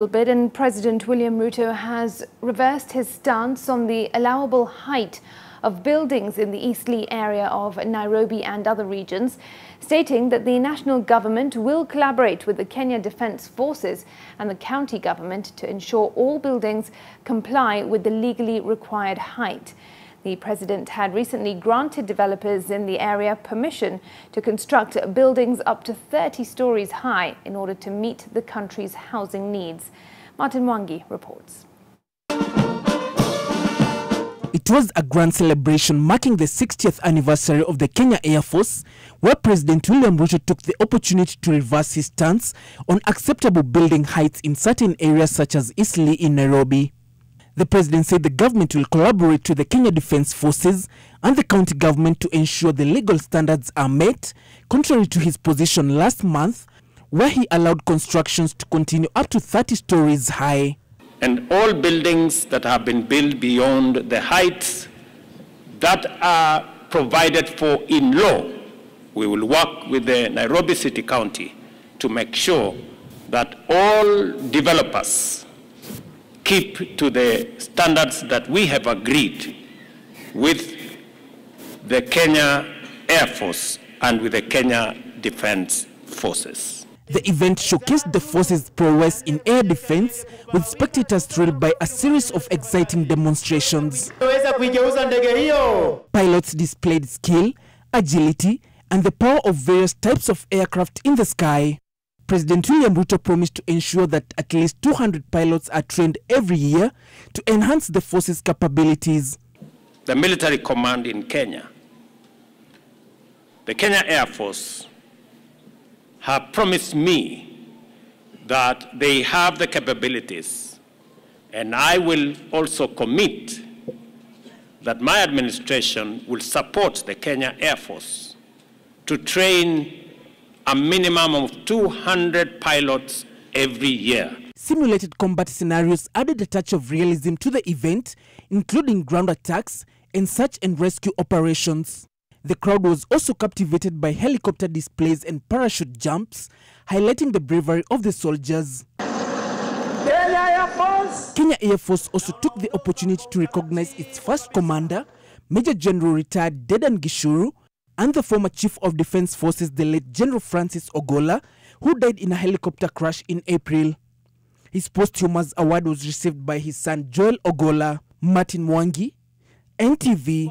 Bit and President William Ruto has reversed his stance on the allowable height of buildings in the Eastleigh area of Nairobi and other regions, stating that the national government will collaborate with the Kenya Defence Forces and the county government to ensure all buildings comply with the legally required height. The president had recently granted developers in the area permission to construct buildings up to 30 stories high in order to meet the country's housing needs. Martin Mwangi reports. It was a grand celebration marking the 60th anniversary of the Kenya Air Force, where President William Ruto took the opportunity to reverse his stance on acceptable building heights in certain areas such as Eastleigh in Nairobi. The president said the government will collaborate with the Kenya Defence Forces and the county government to ensure the legal standards are met, contrary to his position last month, where he allowed constructions to continue up to 30 stories high. And all buildings that have been built beyond the heights that are provided for in law, we will work with the Nairobi City County to make sure that all developers keep to the standards that we have agreed with the Kenya Air Force and with the Kenya Defence Forces. The event showcased the force's prowess in air defense, with spectators thrilled by a series of exciting demonstrations. Pilots displayed skill, agility, and the power of various types of aircraft in the sky. President William Ruto promised to ensure that at least 200 pilots are trained every year to enhance the force's capabilities. The military command in Kenya, the Kenya Air Force, have promised me that they have the capabilities, and I will also commit that my administration will support the Kenya Air Force to train a minimum of 200 pilots every year. Simulated combat scenarios added a touch of realism to the event, including ground attacks and search and rescue operations. The crowd was also captivated by helicopter displays and parachute jumps, highlighting the bravery of the soldiers. Kenya Air Force also took the opportunity to recognize its first commander, Major General retired Dedan Gishuru, and the former Chief of Defence Forces, the late General Francis Ogola, who died in a helicopter crash in April. His posthumous award was received by his son Joel Ogola. Martin Mwangi, NTV.